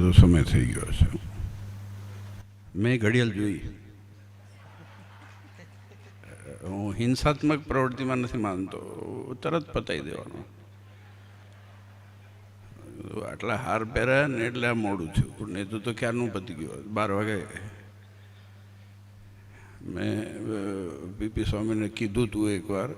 બધો સમય થઈ ગયો છે. મેં ઘડિયાળ જોઈ. હું હિંસાત્મક પ્રવૃત્તિમાં નથી માનતો, તરત પતાવી દેવાનો. આટલા હાર પહેર્યા ને એટલે આ મોડું થયું, નહીં તો ક્યારનું પતી ગયું. 12 વાગે મેં પીપી સ્વામીને કીધું તું એકવાર,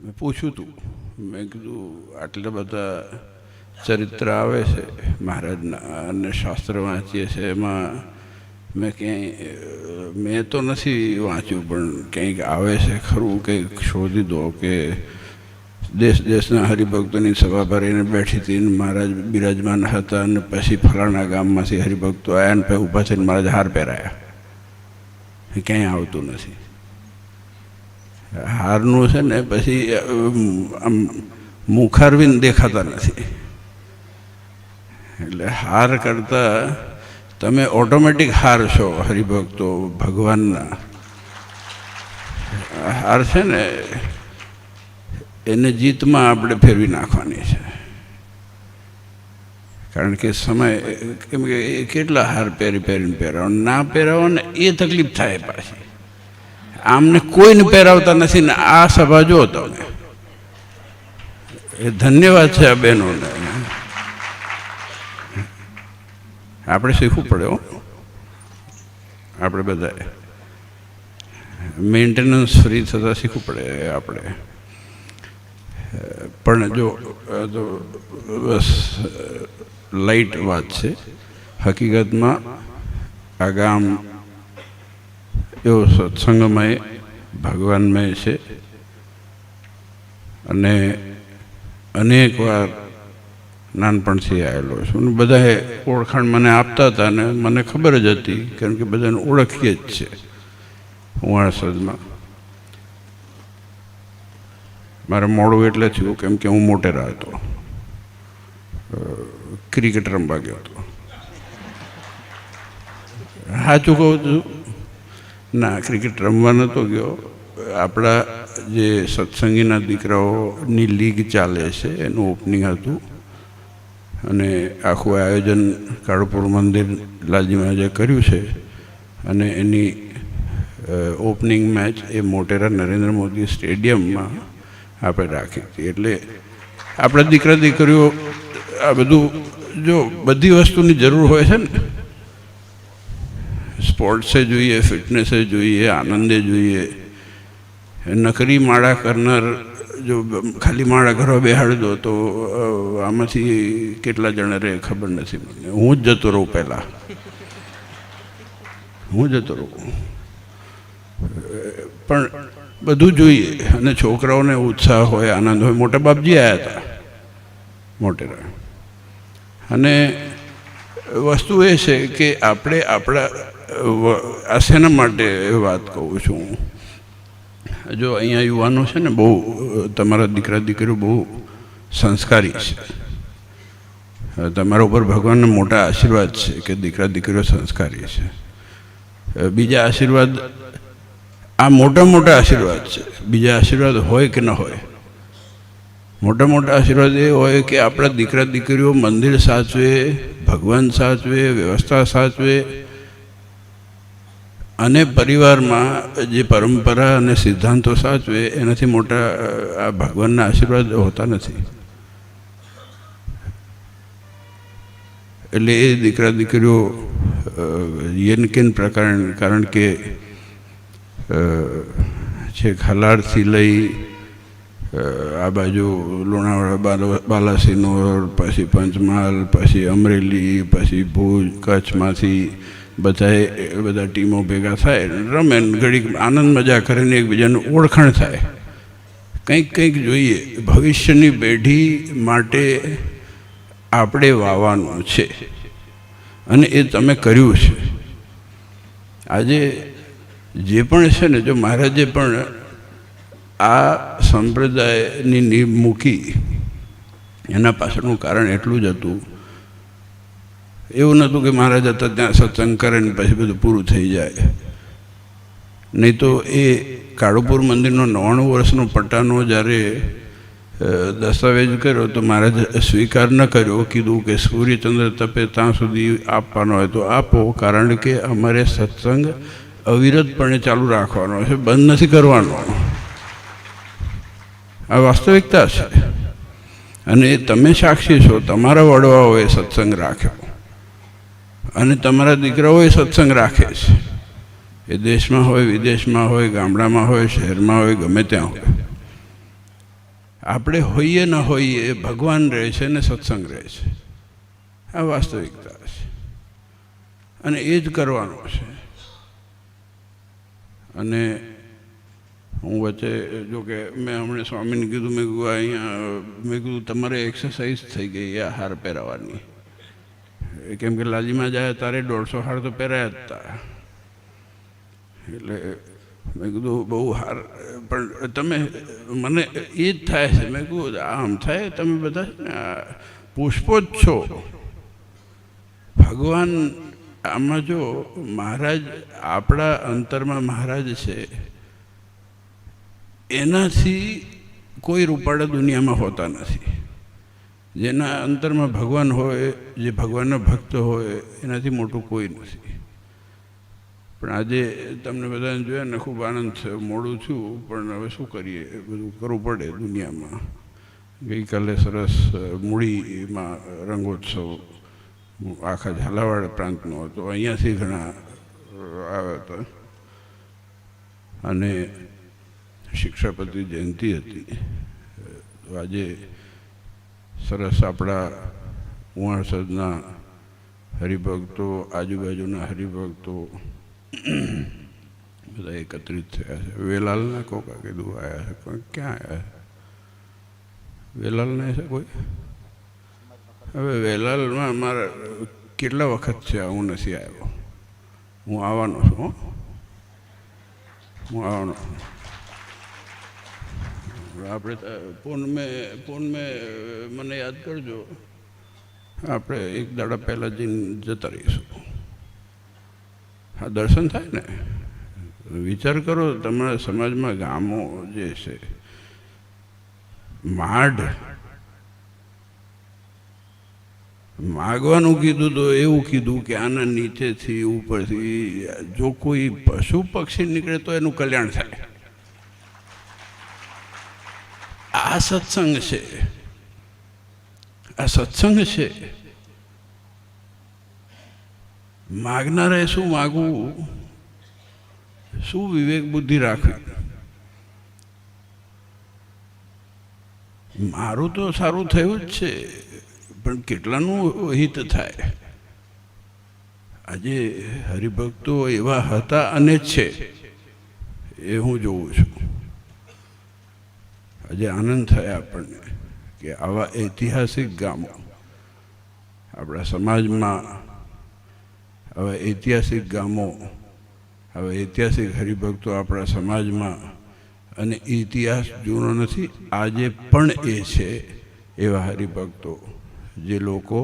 મેં પૂછ્યું તું, મેં કીધું આટલા બધા ચરિત્ર આવે છે મહારાજના અને શાસ્ત્ર વાંચીએ છીએ, એમાં મેં ક્યાંય મેં તો નથી વાંચ્યું પણ કંઈક આવે છે ખરું, કંઈક શોધી દો કે દેશ દેશના હરિભક્તોની સભા ભરીને બેઠી હતી, મહારાજ બિરાજમાન હતા અને પછી ફલાણા ગામમાંથી હરિભક્તો આવ્યા ને પછી ઊભા થઈને મહારાજ હાર પહેરાયા. ક્યાંય આવતું નથી. હારનું છે ને પછી આમ મુખારવીને દેખાતા નથી. એટલે હાર કરતાં તમે ઓટોમેટિક હાર છો હરિભક્તો ભગવાનના. હાર છે ને એને જીતમાં આપણે ફેરવી નાખવાની છે. કારણ કે સમય કેમ કે કેટલા હાર પહેરીને પહેરાવો, ના પહેરાવો ને એ તકલીફ થાય પાછી. આમને કોઈને પહેરાવતા નથી ને આ સભા જો તમે, એ ધન્યવાદ છે આ બહેનોને. આપણે શીખવું પડે હો, આપણે બધાએ મેન્ટેનન્સ ફ્રી થતાં શીખવું પડે આપણે. પણ જો બસ લાઇટ વાત છે. હકીકતમાં આ ગામ એવો સત્સંગમય ભગવાનમય છે અને અનેક વાર નાનપણથી આવેલો છું. બધાએ ઓળખાણ મને આપતા હતા અને મને ખબર જ હતી, કારણ કે બધાને ઓળખીએ જ છે. વાણસદમાં મારે મોડું એટલે થયું કેમ કે હું મોટેરા હતો, ક્રિકેટ રમવા ગયો હતો. સાચું કહું છું, ના ક્રિકેટ રમવા નહોતો ગયો. આપણા જે સત્સંગીના દીકરાઓની લીગ ચાલે છે એનું ઓપનિંગ હતું અને આખું આયોજન કાળુપુર મંદિર લાલજી મહારાજે કર્યું છે અને એની ઓપનિંગ મેચ એ મોટેરા નરેન્દ્ર મોદી સ્ટેડિયમમાં આપણે રાખી હતી. એટલે આપણા દીકરા દીકરીઓ આ બધું, જો બધી વસ્તુની જરૂર હોય છે ને, સ્પોર્ટ્સે જોઈએ, ફિટનેસે જોઈએ, આનંદે જોઈએ. નકરી માળા કરનાર જો ખાલી માળા કરવા બેહાડી દો તો આમાંથી કેટલા જણા રહે ખબર નથી મને. હું જ જતો રહું, પહેલાં હું જતો રહું. પણ બધું જોઈએ અને છોકરાઓને ઉત્સાહ હોય, આનંદ હોય. મોટા બાપજી આવ્યા હતા મોટેરા, અને વસ્તુ એ છે કે આપણે આપણા આ શેના માટે વાત કહું છું. જો અહીંયા યુવાનો છે ને, બહુ તમારા દીકરા દીકરીઓ બહુ સંસ્કારી છે. તમારા ઉપર ભગવાનના મોટા આશીર્વાદ છે કે દીકરા દીકરીઓ સંસ્કારી છે. બીજા આશીર્વાદ, આ મોટા મોટા આશીર્વાદ છે. બીજા આશીર્વાદ હોય કે ન હોય, મોટા મોટા આશીર્વાદ એ હોય કે આપણા દીકરા દીકરીઓ મંદિર સાચવે, ભગવાન સાચવે, વ્યવસ્થા સાચવે અને પરિવારમાં જે પરંપરા અને સિદ્ધાંતો સાચવે. એનાથી મોટા આ ભગવાનના આશીર્વાદ હોતા નથી. એટલે એ દીકરા દીકરીઓ યેનકેન પ્રકાર, કારણ કે છેક હલારથી લઈ આ બાજુ લુણાવાડા, બાલાસિનોર, પછી પંચમહાલ, પછી અમરેલી, પછી ભુજ, કચ્છમાંથી બધા ટીમો ભેગા થાય, રમે, ઘડીક આનંદ મજા કરીને એકબીજાનું ઓળખાણ થાય. કંઈક કંઈક જોઈએ. ભવિષ્યની પેઢી માટે આપણે વાવવાનું છે અને એ તમે કર્યું છે. આજે જે પણ છે ને, જો મહારાજે પણ આ સંપ્રદાયની નીવ મૂકી, એના પાછળનું કારણ એટલું જ હતું. એવું નહોતું કે મહારાજ હતા ત્યાં સત્સંગ કરે ને પછી બધું પૂરું થઈ જાય. નહીં તો એ કાળુપુર મંદિરનો 99 વર્ષનો પટ્ટાનો જ્યારે દસ્તાવેજ કર્યો તો મહારાજ સ્વીકાર ન કર્યો, કીધું કે સૂર્યચંદ્ર તપે ત્યાં સુધી આપવાનો હોય તો આપો, કારણ કે અમારે સત્સંગ અવિરતપણે ચાલુ રાખવાનો છે, બંધ નથી કરવાનો. આ વાસ્તવિકતા છે. અને તમે સાક્ષી છો, તમારા વડવાઓએ સત્સંગ રાખ્યો અને તમારા દીકરાઓએ સત્સંગ રાખે છે. એ દેશમાં હોય, વિદેશમાં હોય, ગામડામાં હોય, શહેરમાં હોય, ગમે ત્યાં હોય. આપણે હોઈએ ન હોઈએ, ભગવાન રહે છે ને સત્સંગ રહે છે. આ વાસ્તવિકતા છે અને એ જ કરવાનું છે. અને હું વચ્ચે જો કે મેં હમણાં સ્વામીને કીધું, મેં કીધું અહીંયા મેં કીધું તમારે એક્સરસાઇઝ થઈ ગઈ આ હાર પહેરાવવાની, કેમ કે લાજીમાં જાય તારે 150 હાર તો પહેરાયા જ હતા. એટલે મેં કીધું બહુ હાર, પણ તમે મને એ જ થાય છે. મેં કીધું આમ થાય, તમે બધા પુષ્પો જ છો. ભગવાન આમાં જો મહારાજ આપણા અંતરમાં મહારાજ છે, એનાથી કોઈ રૂપાળા દુનિયામાં હોતા નથી. જેના અંતરમાં ભગવાન હોય, જે ભગવાનના ભક્ત હોય, એનાથી મોટું કોઈ નથી. પણ આજે તમને બધાને જોયા ને ખૂબ આનંદ થયો. મોડું થયું પણ હવે શું કરીએ, બધું કરવું પડે દુનિયામાં. ગઈકાલે સરસ મૂળીમાં રંગોત્સવ આખા ઝાલાવાડ પ્રાંતનો હતો, અહીંયાથી ઘણા આવ્યા હતા. અને શિક્ષાપતિ જયંતિ હતી. આજે સરસ આપણા ઉવાણસદના હરિભક્તો, આજુબાજુના હરિભક્તો બધા એકત્રિત થયા છે. વેલાલના કોકા કીધું આવ્યા છે, કોઈ ક્યાં આવ્યા છે? વેલાલને છે કોઈ? હવે વેલાલમાં મારા કેટલા વખત છે હું નથી આવ્યો. હું આવવાનો છું, હું આવવાનો છું. આપણે પૂનમે મને યાદ કરજો, આપણે એક દાડા પહેલાં જઈને જતા રહીશું. હા, દર્શન થાય ને. વિચાર કરો, તમારા સમાજમાં ગામો જે છે, માગવાનું કીધું તો એવું કીધું કે આના નીચેથી ઉપરથી જો કોઈ પશુ પક્ષી નીકળે તો એનું કલ્યાણ થાય. આ સત્સંગ છે, આ સત્સંગ છે. માગનારે શું માગવું, શું વિવેક બુદ્ધિ રાખવી. મારું તો સારું થયું જ છે, પણ કેટલાનું હિત થાય. આજે હરિભક્તો એવા હતા અને છે, એ હું જોઉં છું. આજે આનંદ થાય આપણને કે આવા ઐતિહાસિક ગામો આપણા સમાજમાં, આવા ઐતિહાસિક ગામો, આવા ઐતિહાસિક હરિભક્તો આપણા સમાજમાં. અને ઇતિહાસ જૂનો નથી, આજે પણ એ છે એવા હરિભક્તો, જે લોકો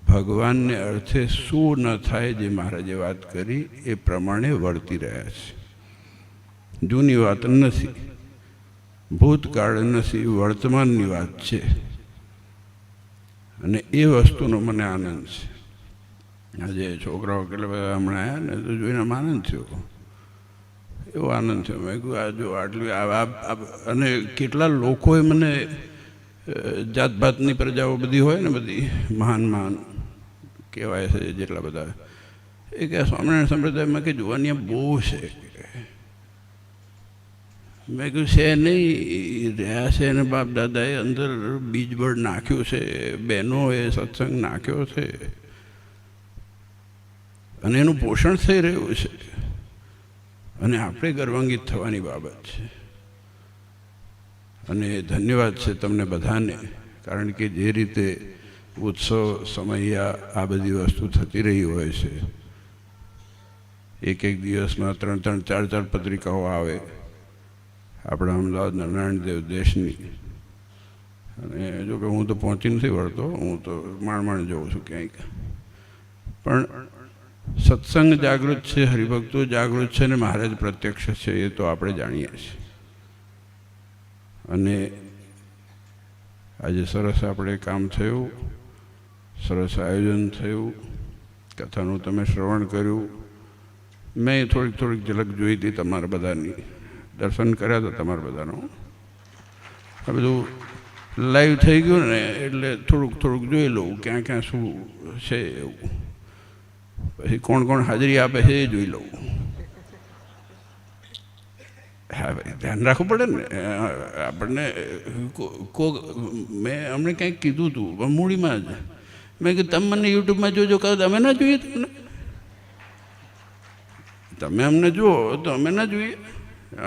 ભગવાનને અર્થે શું ન થાય, જે મહારાજે વાત કરી એ પ્રમાણે વર્તી રહ્યા છે. જૂની વાત નથી, ભૂતકાળ નથી, વર્તમાનની વાત છે. અને એ વસ્તુનો મને આનંદ છે. આજે છોકરાઓ કેટલા બધા હમણાં આવ્યા ને તો જોઈને આનંદ થયો, એવો આનંદ થયો. મેં કહ્યું આ જો આટલી અને કેટલા લોકોએ મને જાતભાતની પ્રજાઓ બધી હોય ને, બધી મહાન મહાન કહેવાય છે જેટલા બધા, એ કે સ્વામિનારાયણ સંપ્રદાયમાં કે જોવાની બહુ છે. મેં કહ્યું છે નહીં, રહ્યા છે એને બાપ દાદાએ અંદર બીજબળ નાખ્યું છે, બહેનોએ સત્સંગ નાખ્યો છે અને એનું પોષણ થઈ રહ્યું છે. અને આપણે ગર્વાન્વિત થવાની બાબત છે. અને ધન્યવાદ છે તમને બધાને, કારણ કે જે રીતે ઉત્સવ સમયા આ બધી વસ્તુ થતી રહી હોય છે. એક એક દિવસમાં 3-3, 4-4 પત્રિકાઓ આવે આપણા અમદાવાદના નારાયણદેવ દેશની. અને જો કે હું તો પહોંચી નથી વળતો, હું તો માણ જોઉં છું ક્યાંક. પણ સત્સંગ જાગૃત છે, હરિભક્તો જાગૃત છે, અને મહારાજ પ્રત્યક્ષ છે, એ તો આપણે જાણીએ છીએ. અને આજે સરસ આપણે કામ થયું, સરસ આયોજન થયું, કથાનું તમે શ્રવણ કર્યું. મેં થોડીક ઝલક જોઈ હતી તમારા બધાની, દર્શન કર્યા હતા તમારા બધાનો. આ બધું લાઈવ થઈ ગયું ને એટલે થોડુંક જોઈ લઉં ક્યાં ક્યાં શું છે એવું. પછી કોણ હાજરી આપે છે એ જોઈ લઉં. હા ભાઈ, ધ્યાન રાખવું પડે ને આપણને. મેં અમને કંઈક કીધું હતું મૂડીમાં જ. મેં કીધું તમે મને યુટ્યુબમાં જોજો, કહો અમે ના જોઈએ તમને? તમે અમને જુઓ તો અમે ના જોઈએ?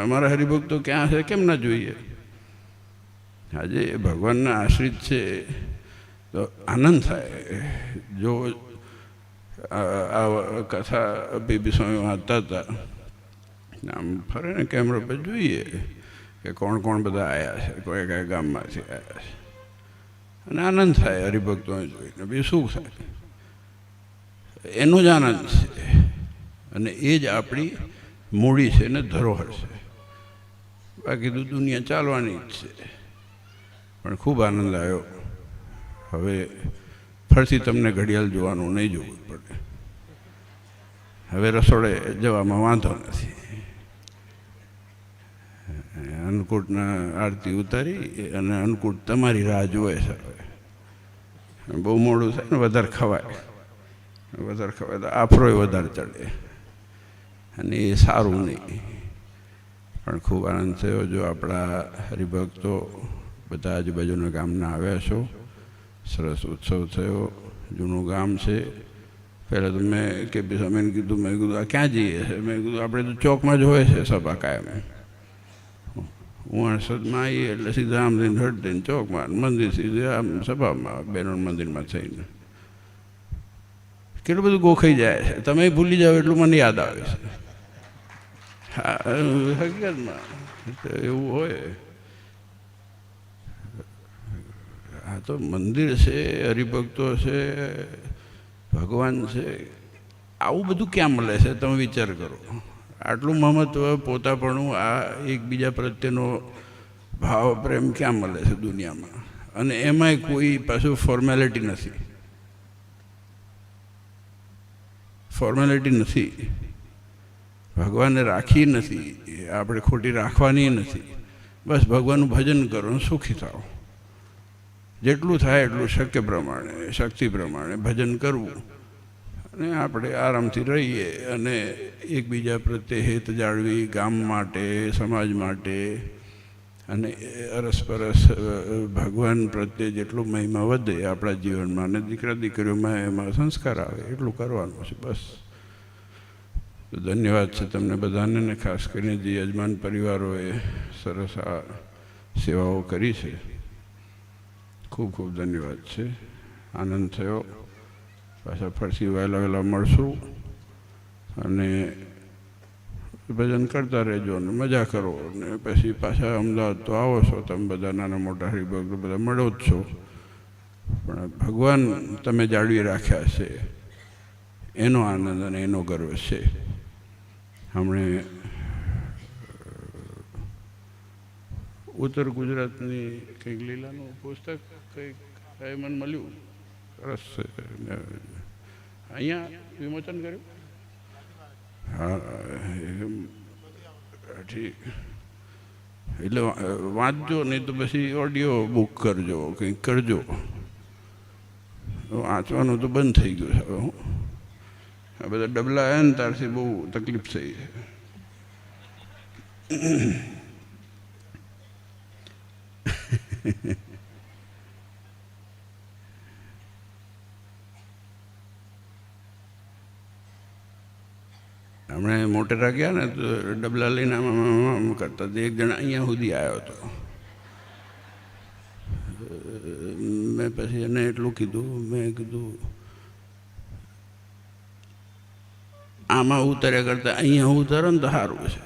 અમારા હરિભક્તો ક્યાં છે, કેમ ના જોઈએ? આજે ભગવાનના આશ્રિત છે તો આનંદ થાય. જો આ કથા બીબી સ્વામી વાંચતા હતા, આમ ફરે ને કેમેરા પર જોઈએ કે કોણ બધા આવ્યા છે, કયા ગામમાંથી આવ્યા છે, અને આનંદ થાય હરિભક્તોને જોઈને. બીજું શું થાય? એનો જ આનંદ છે, અને એ જ આપણી મૂડી છે ને ધરોહર છે. બાકી તો દુનિયા ચાલવાની જ છે. પણ ખૂબ આનંદ આવ્યો. હવે ફરીથી તમને ઘડિયાળ જોવાનું નહીં જોવું પડે. હવે રસોડે જવામાં વાંધો નથી. અન્નકૂટના આરતી ઉતારી અને અન્નકૂટ તમારી રાહ જોવે છે. હવે બહુ મોડું થાય ને વધારે ખવાય તો આફરોય વધારે ચડે, અને એ સારું નહીં. પણ ખૂબ આનંદ થયો. જો આપણા હરિભક્તો બધા આજુબાજુના ગામના આવ્યા છો, સરસ ઉત્સવ થયો. જૂનું ગામ છે. પહેલાં તો મેં કે સ્વામીને કીધું, મેં કીધું આ ક્યાં જઈએ છે? મેં કીધું આપણે તો ચોકમાં જ હોય છે સભા કાયમ. હું સદમાં આવીએ એટલે સીધા આમ થઈને હટ દઈને ચોકમાં, મંદિર સીધે આમ સભામાં, બેનોન મંદિરમાં થઈને. કેટલું બધું ગોખાઈ જાય છે. તમે ભૂલી જાઓ એટલું મને યાદ આવે છે. હા, હકીકતમાં એવું હોય. આ તો મંદિર છે, હરિભક્તો છે, ભગવાન છે. આવું બધું ક્યાં મળે છે? તમે વિચાર કરો. આટલું મહત્વ, પોતાપણું, આ એકબીજા પ્રત્યેનો ભાવ પ્રેમ ક્યાં મળે છે દુનિયામાં? અને એમાંય કોઈ પાછું ફોર્મેલિટી નથી. ફોર્મેલિટી નથી. ભગવાનને રાખી નથી, આપણે ખોટી રાખવાની નથી. બસ ભગવાનનું ભજન કરો અને સુખી થાઓ. જેટલું થાય એટલું શક્ય પ્રમાણે, શક્તિ પ્રમાણે ભજન કરવું, અને આપણે આરામથી રહીએ અને એકબીજા પ્રત્યે હિત જાળવી, ગામ માટે, સમાજ માટે, અને અરસપરસ ભગવાન પ્રત્યે જેટલું મહિમા વધે આપણા જીવનમાં, અને દીકરા દીકરીઓમાં એમાં સંસ્કાર આવે, એટલું કરવાનું છે બસ. તો ધન્યવાદ છે તમને બધાને, ને ખાસ કરીને જે યજમાન પરિવારોએ સરસ આ સેવાઓ કરી છે. ખૂબ ખૂબ ધન્યવાદ છે. આનંદ થયો. પાછા ફરતી વહેલા મળશું અને ભજન કરતા રહેજો અને મજા કરો. ને પછી પાછા અમદાવાદ તો આવો છો તમે બધા, નાના મોટા હરિભક્તો બધા મળો જ છો. પણ ભગવાન તમે જાળવી રાખ્યા છે એનો આનંદ અને એનો ગર્વ છે. હમણે ઉત્તર ગુજરાતની કંઈક લીલાનું પુસ્તક કંઈક મને મળ્યું, સરસ છે. અહીંયા વિમોચન કર્યું. હા, ઠીક. એટલે વાંચજો, નહીં તો પછી ઓડિયો બુક કરજો, કંઈક કરજો. વાંચવાનું તો બંધ થઈ ગયું છે હવે. આ બધા ડબલા આવ્યા ને ત્યારથી બહુ તકલીફ થઈ છે. હમણાં મોટેરા ગયા ને તો ડબલા લઈને આમ કરતા હતા. એક જણા અહીંયા સુધી આવ્યો હતો. મેં પછી એને એટલું કીધું, મેં કીધું આમાં ઉતાર્યા કરતાં અહીંયા ઉતારો ને તો સારું છે.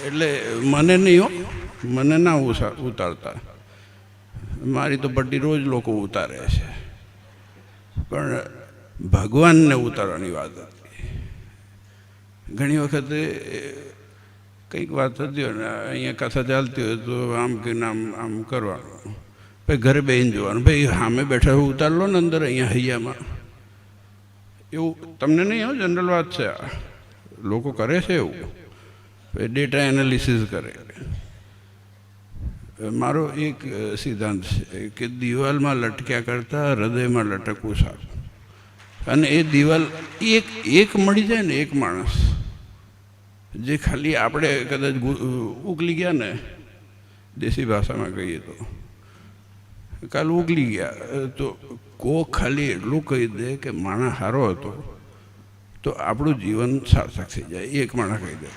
એટલે મને નહીં હો, મને ના ઉતારતા. મારી તો પટ્ટી રોજ લોકો ઉતારે છે, પણ ભગવાનને ઉતારવાની વાત હતી. ઘણી વખતે કંઈક વાત થતી હોય ને અહીંયા કથા ચાલતી હોય તો આમ કે આમ આમ કરવાનું, ભાઈ ઘરે બેહીને જોવાનું, ભાઈ સામે બેઠા હોય ઉતાર લો ને અંદર અહીંયા હૈયામાં. એવું તમને નહીં હોય, જનરલ વાત છે આ, લોકો કરે છે એવું, ડેટા એનાલિસિસ કરે. મારો એક સિદ્ધાંત છે કે દિવાલમાં લટક્યા કરતાં હૃદયમાં લટકવું સારું. અને એ દિવાલ એક મળી જાય ને, એક માણસ જે ખાલી આપણે કદાચ ઉકલી ગયા ને, દેશી ભાષામાં કહીએ તો કાલ ઉકલી ગયા, તો કોક ખાલી એટલું કહી દે કે માણસ સારો હતો તો આપણું જીવન સાર્થક થઈ જાય. એક માણસ કહી દે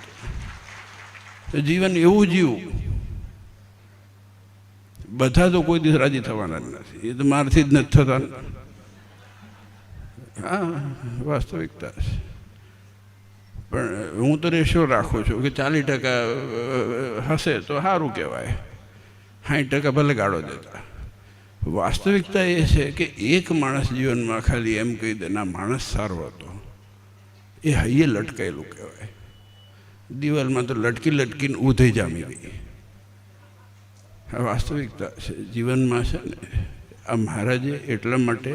તો જીવન એવું જીવું. બધા તો કોઈ દિવસ રાજી થવાના જ નથી, એ તો મારથી જ નથી થતા. હા, વાસ્તવિકતા છે. પણ હું તો રેશિયો રાખું છું કે 40% હશે તો સારું કહેવાય, 60% ભલે ગાળો દેતા. વાસ્તવિકતા એ છે કે એક માણસ જીવનમાં ખાલી એમ કહી દે ના માણસ સારો હતો, એ હૈયે લટકાયેલું કહેવાય. દિવાલમાં તો લટકી લટકીને ઊંધી જામી ગઈ. આ વાસ્તવિકતા છે જીવનમાં છે ને. આ મહારાજે એટલા માટે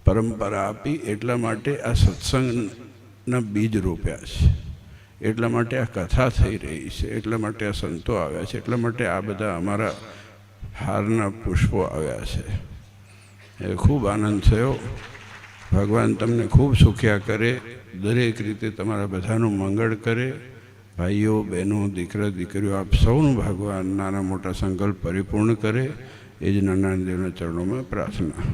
પરંપરા આપી, એટલા માટે આ સત્સંગના બીજ રોપ્યા છે, એટલા માટે આ કથા થઈ રહી છે, એટલા માટે આ સંતો આવ્યા છે, એટલા માટે આ બધા અમારા હારના પુષ્પો આવ્યા છે. એ ખૂબ આનંદ થયો. ભગવાન તમને ખૂબ સુખ્યા કરે, દરેક રીતે તમારા બધાનું મંગળ કરે. ભાઈઓ બહેનો દીકરા દીકરીઓ આપ સૌનું ભગવાન નાના મોટા સંકલ્પ પરિપૂર્ણ કરે, એ જ નાના દેવના ચરણોમાં પ્રાર્થના.